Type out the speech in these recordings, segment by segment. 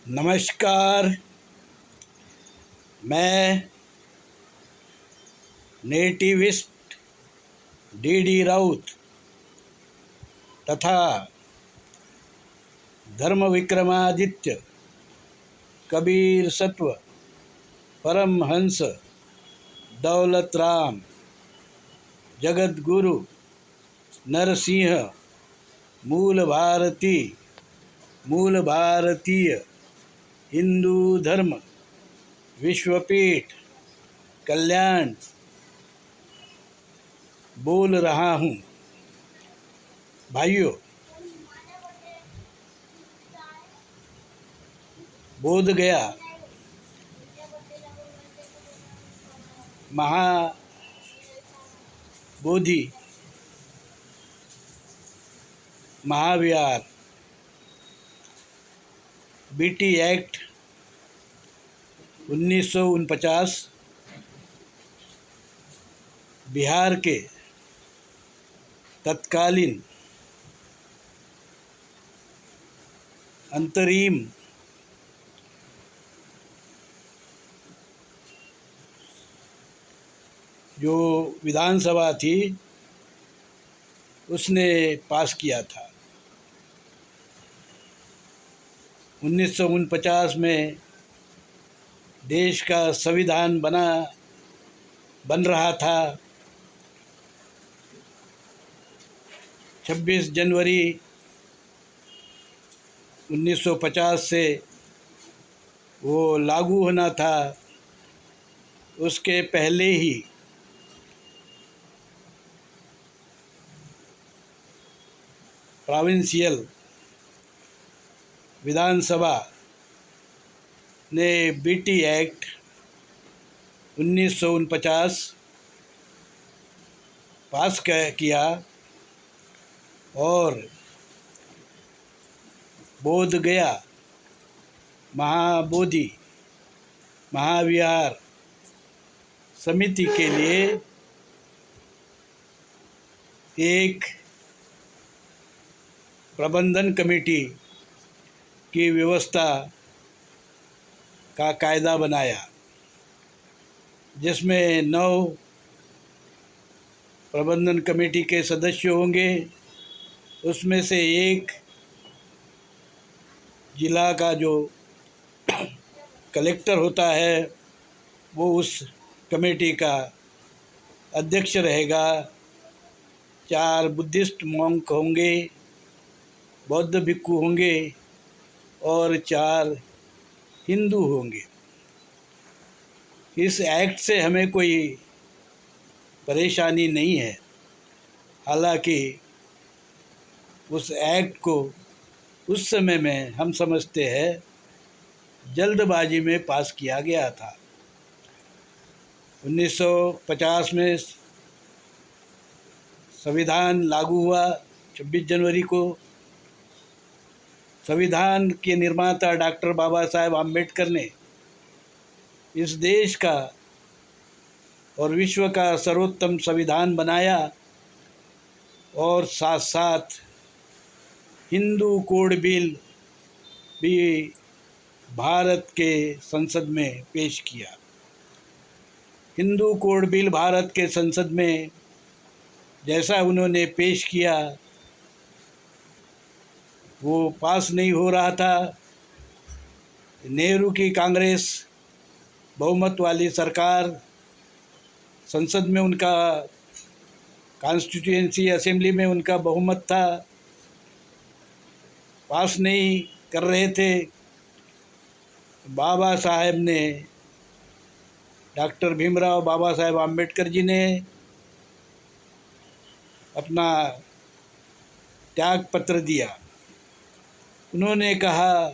नमस्कार। मैं nativist D Raut तथा धर्म विक्रमादित्य कबीर सत्व परमहंस दौलत राम जगत गुरु नरसिंह मूल भारतीय हिंदू धर्म विश्वपीठ कल्याण बोल रहा हूँ। भाइयों, बोध गया महाबोधि महाविहार बीटी एक्ट 1949 बिहार के तत्कालीन अंतरिम जो विधानसभा थी उसने पास किया था। 1949 में देश का संविधान बन रहा था। 26 जनवरी 1950 से वो लागू होना था। उसके पहले ही प्रोविंशियल विधानसभा ने बीटी एक्ट 1949 पास किया और बोध गया महाबोधि महाविहार समिति के लिए एक प्रबंधन कमेटी की व्यवस्था का कायदा बनाया, जिसमें 9 प्रबंधन कमेटी के सदस्य होंगे। उसमें से एक जिला का जो कलेक्टर होता है वो उस कमेटी का अध्यक्ष रहेगा। 4 बुद्धिस्ट मॉन्क होंगे, बौद्ध भिक्खु होंगे और 4 हिंदू होंगे। इस एक्ट से हमें कोई परेशानी नहीं है। हालांकि उस एक्ट को उस समय में हम समझते हैं जल्दबाजी में पास किया गया था। 1950 में संविधान लागू हुआ 26 जनवरी को। संविधान के निर्माता डॉक्टर बाबा साहेब आम्बेडकर ने इस देश का और विश्व का सर्वोत्तम संविधान बनाया और साथ साथ हिंदू कोड बिल भी भारत के संसद में पेश किया। हिंदू कोड बिल भारत के संसद में जैसा उन्होंने पेश किया वो पास नहीं हो रहा था। नेहरू की कांग्रेस बहुमत वाली सरकार, संसद में उनका कॉन्स्टिट्यूएंसी असेंबली में उनका बहुमत था, पास नहीं कर रहे थे। बाबा साहेब ने, डॉक्टर भीमराव बाबा साहेब आम्बेडकर जी ने अपना त्याग पत्र दिया। उन्होंने कहा,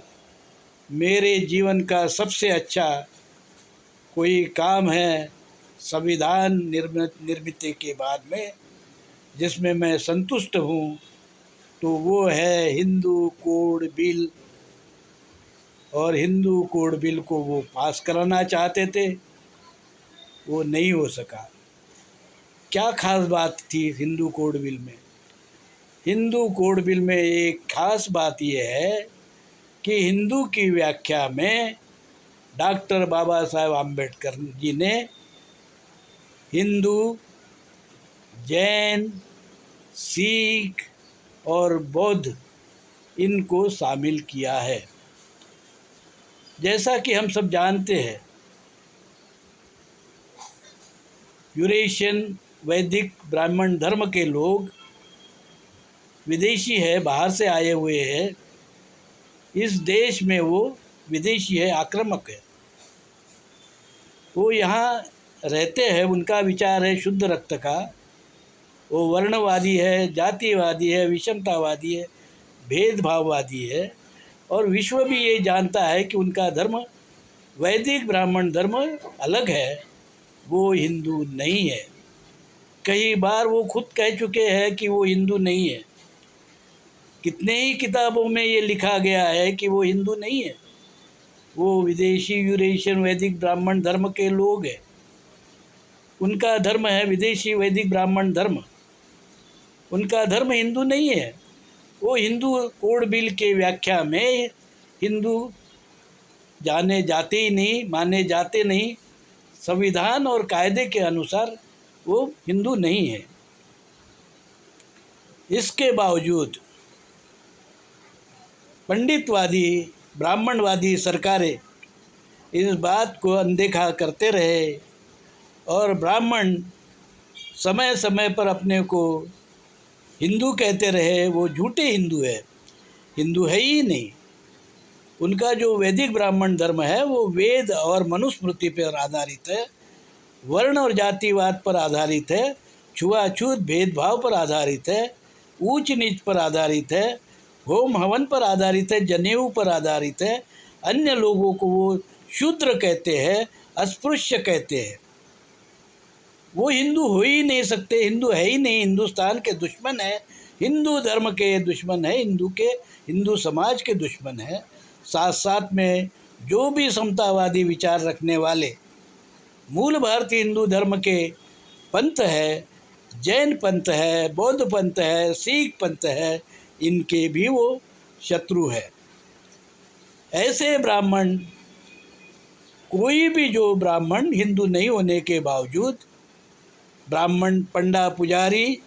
मेरे जीवन का सबसे अच्छा कोई काम है संविधान निर्मित के बाद में जिसमें मैं संतुष्ट हूँ, तो वो है हिंदू कोड बिल। और हिंदू कोड बिल को वो पास कराना चाहते थे, वो नहीं हो सका। क्या खास बात थी हिंदू कोड बिल में? हिंदू कोड बिल में एक खास बात यह है कि हिंदू की व्याख्या में डॉक्टर बाबा साहेब आम्बेडकर जी ने हिंदू, जैन, सिख और बौद्ध इनको शामिल किया है। जैसा कि हम सब जानते हैं, यूरेशियन वैदिक ब्राह्मण धर्म के लोग विदेशी है, बाहर से आए हुए हैं। इस देश में वो विदेशी है, आक्रामक है। वो यहाँ रहते हैं, उनका विचार है शुद्ध रक्त का। वो वर्णवादी है, जातिवादी है, विषमतावादी है, भेदभाववादी है। और विश्व भी ये जानता है कि उनका धर्म वैदिक ब्राह्मण धर्म अलग है, वो हिंदू नहीं है। कई बार वो खुद कह चुके हैं कि वो हिंदू नहीं है। कितने ही किताबों में ये लिखा गया है कि वो हिंदू नहीं है, वो विदेशी यूरेशियन वैदिक ब्राह्मण धर्म के लोग हैं। उनका धर्म है विदेशी वैदिक ब्राह्मण धर्म। उनका धर्म हिंदू नहीं है। वो हिंदू कोड बिल के व्याख्या में हिंदू जाने जाते ही नहीं, माने जाते नहीं। संविधान और कायदे के अनुसार वो हिंदू नहीं है। इसके बावजूद पंडितवादी, ब्राह्मणवादी सरकारें इस बात को अनदेखा करते रहे और ब्राह्मण समय समय पर अपने को हिंदू कहते रहे। वो झूठे हिंदू है, हिंदू है ही नहीं। उनका जो वैदिक ब्राह्मण धर्म है वो वेद और मनुस्मृति पर आधारित है, वर्ण और जातिवाद पर आधारित है, छुआछूत भेदभाव पर आधारित है, ऊंच नीच पर आधारित है, होम हवन पर आधारित है, जनेऊ पर आधारित है। अन्य लोगों को वो शूद्र कहते हैं, अस्पृश्य कहते हैं। वो हिंदू हो ही नहीं सकते, हिंदू है ही नहीं, हिंदुस्तान के दुश्मन है, हिंदू धर्म के दुश्मन है, हिंदू समाज के दुश्मन है। साथ साथ में जो भी समतावादी विचार रखने वाले मूल भारतीय हिंदू धर्म के पंथ है, जैन पंथ है, बौद्ध पंथ है, सिख पंथ है, इनके भी वो शत्रु है। ऐसे ब्राह्मण, कोई भी जो ब्राह्मण हिंदू नहीं होने के बावजूद ब्राह्मण पंडा पुजारी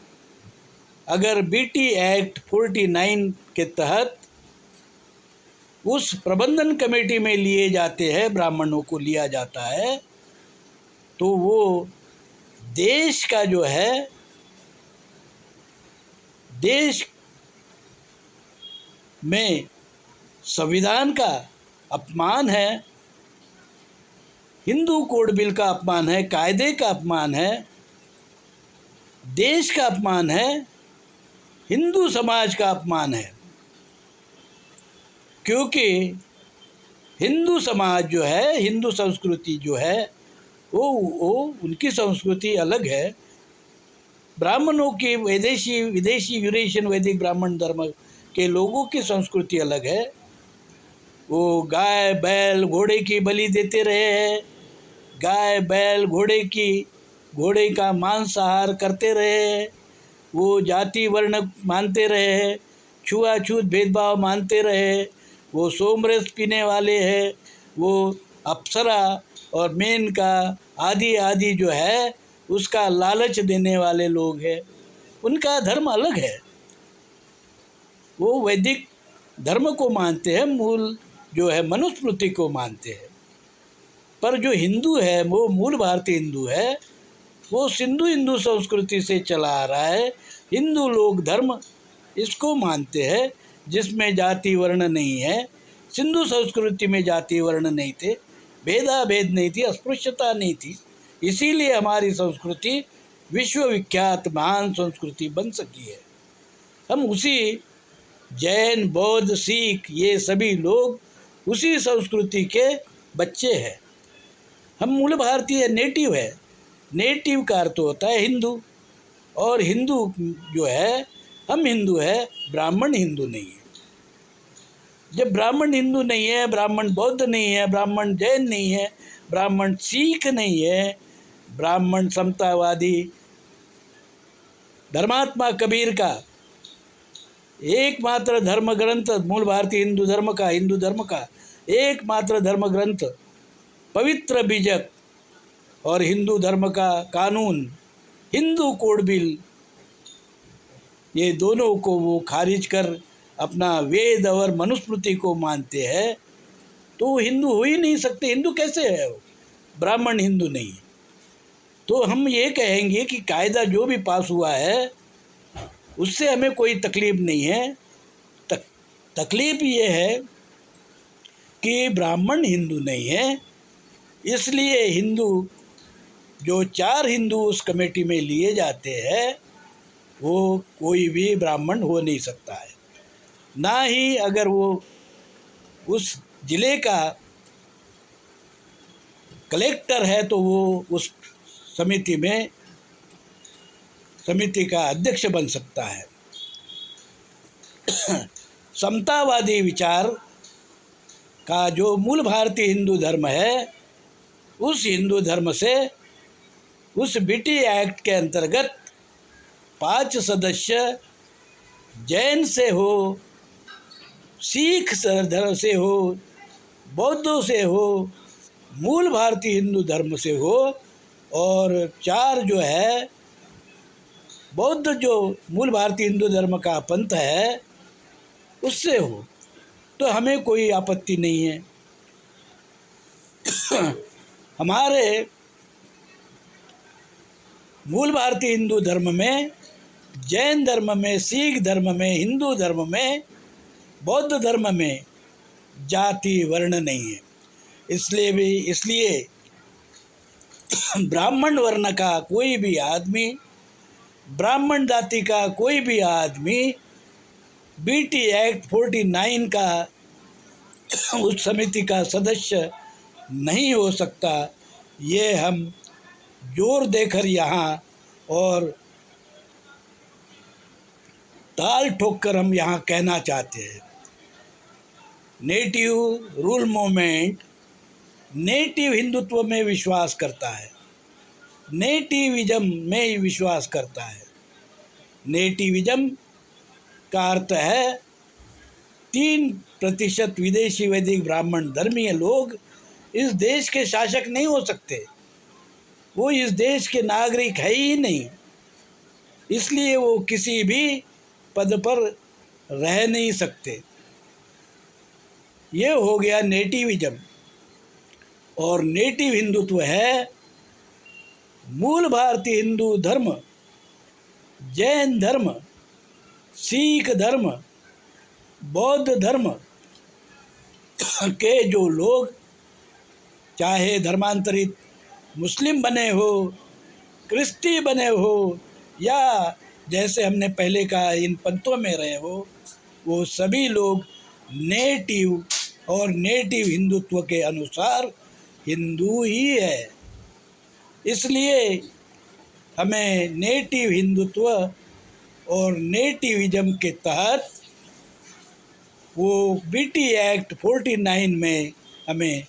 अगर बीटी एक्ट 49 के तहत उस प्रबंधन कमेटी में लिए जाते हैं, ब्राह्मणों को लिया जाता है, तो वो देश का जो है, देश में संविधान का अपमान है, हिंदू कोड बिल का अपमान है, कायदे का अपमान है, देश का अपमान है, हिंदू समाज का अपमान है। क्योंकि हिंदू समाज जो है, हिंदू संस्कृति जो है, वो उनकी संस्कृति अलग है। ब्राह्मणों की विदेशी यूरेशियन वैदिक ब्राह्मण धर्म के लोगों की संस्कृति अलग है। वो गाय बैल घोड़े की बलि देते रहे हैं, गाय बैल घोड़े का मांसाहार करते रहे, वो जाति वर्ण मानते रहे, छुआछूत भेदभाव मानते रहे, वो सोमरस पीने वाले हैं, वो अप्सरा और मेनका आदि जो है उसका लालच देने वाले लोग हैं। उनका धर्म अलग है, वो वैदिक धर्म को मानते हैं, मूल जो है मनुस्मृति को मानते हैं। पर जो हिंदू है, वो मूल भारतीय हिंदू है, वो सिंधु हिंदू संस्कृति से चला आ रहा है। हिंदू लोग धर्म इसको मानते हैं जिसमें जाति वर्ण नहीं है। सिंधु संस्कृति में जाति वर्ण नहीं थे, भेदाभेद नहीं थी, अस्पृश्यता नहीं थी। इसीलिए हमारी संस्कृति विश्वविख्यात महान संस्कृति बन सकी है। हम उसी जैन, बौद्ध, सिख, ये सभी लोग उसी संस्कृति के बच्चे हैं। हम मूल भारतीय, नेटिव है। नेटिव का अर्थ होता है हिंदू, और हिंदू जो है, हम हिंदू है, ब्राह्मण हिंदू नहीं है। जब ब्राह्मण हिंदू नहीं है, ब्राह्मण बौद्ध नहीं है, ब्राह्मण जैन नहीं है, ब्राह्मण सिख नहीं है, ब्राह्मण समतावादी धर्मात्मा कबीर का एकमात्र धर्म ग्रंथ मूल भारतीय हिंदू धर्म का एकमात्र धर्म ग्रंथ, पवित्र बीजक और हिंदू धर्म का कानून, हिंदू कोड बिल, ये दोनों को वो खारिज कर अपना वेद और मनुस्मृति को मानते हैं, तो वो हिंदू हो ही नहीं सकते। हिंदू कैसे है वो? ब्राह्मण हिंदू नहीं। तो हम ये कहेंगे कि कायदा जो भी पास हुआ है उससे हमें कोई तकलीफ़ नहीं है। तकलीफ़ ये है कि ब्राह्मण हिंदू नहीं है, इसलिए हिंदू जो 4 हिंदू उस कमेटी में लिए जाते हैं वो कोई भी ब्राह्मण हो नहीं सकता है। ना ही अगर वो उस ज़िले का कलेक्टर है तो वो उस समिति का अध्यक्ष बन सकता है। समतावादी विचार का जो मूल भारतीय हिंदू धर्म है, उस हिंदू धर्म से उस बीटी एक्ट के अंतर्गत 5 सदस्य जैन से हो, सिख धर्म से हो, बौद्धों से हो, मूल भारतीय हिंदू धर्म से हो, और 4 जो है बौद्ध जो मूल भारतीय हिंदू धर्म का पंथ है उससे हो, तो हमें कोई आपत्ति नहीं है। हमारे मूल भारतीय हिंदू धर्म में, जैन धर्म में, सिख धर्म में, हिंदू धर्म में, बौद्ध धर्म में जाति वर्ण नहीं है। इसलिए ब्राह्मण वर्ण का कोई भी आदमी, ब्राह्मण जाति का कोई भी आदमी बीटी एक्ट 49 का उस समिति का सदस्य नहीं हो सकता। ये हम जोर देकर यहाँ और ताल ठोक कर हम यहाँ कहना चाहते हैं। Native rule movement native Hindutva में विश्वास करता है, नेटिविज्म में विश्वास करता है। नेटिविज्म का अर्थ है 3% विदेशी वैदिक ब्राह्मण धर्मीय लोग इस देश के शासक नहीं हो सकते, वो इस देश के नागरिक है ही नहीं, इसलिए वो किसी भी पद पर रह नहीं सकते। ये हो गया नेटिविज्म। और नेटिव हिंदुत्व है मूल भारतीय हिंदू धर्म, जैन धर्म, सिख धर्म, बौद्ध धर्म के जो लोग चाहे धर्मांतरित मुस्लिम बने हो, क्रिश्ती बने हो, या जैसे हमने पहले कहा इन पंथों में रहे हो, वो सभी लोग नेटिव और नेटिव हिंदुत्व के अनुसार हिंदू ही है। इसलिए हमें नेटिव हिंदुत्व और नेटिविज्म के तहत वो बीटी एक्ट 49 में हमें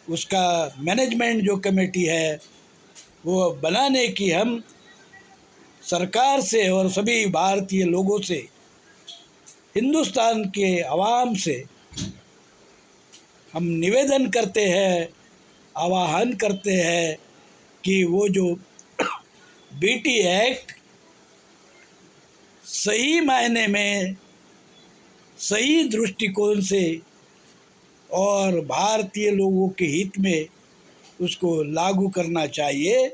उसका मैनेजमेंट जो कमेटी है वो बनाने की हम सरकार से और सभी भारतीय लोगों से, हिंदुस्तान के आवाम से हम निवेदन करते हैं, आह्वान करते हैं कि वो जो बीटी एक्ट सही मायने में, सही दृष्टिकोण से और भारतीय लोगों के हित में उसको लागू करना चाहिए।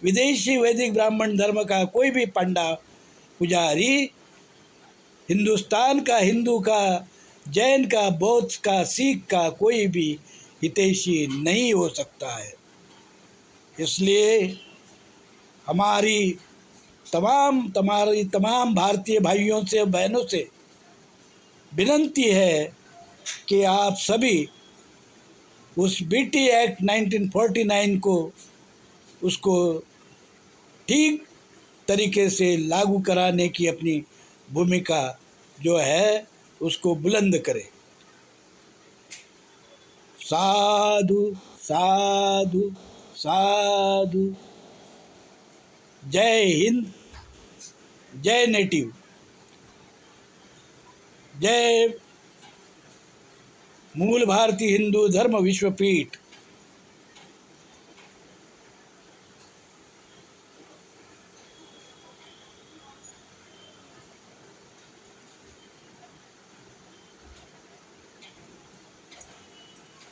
विदेशी वैदिक ब्राह्मण धर्म का कोई भी पंडा पुजारी हिंदुस्तान का, हिंदू का, जैन का, बौद्ध का, सिख का कोई भी हितैषी नहीं हो सकता है। इसलिए हमारी तमाम भारतीय भाइयों से, बहनों से विनंती है कि आप सभी उस बीटी एक्ट 1949 को उसको ठीक तरीके से लागू कराने की अपनी भूमिका जो है उसको बुलंद करें। साधु साधु साधु। जय हिंद, जय नेटिव। जय मूल भारती हिंदू धर्म विश्वपीठ।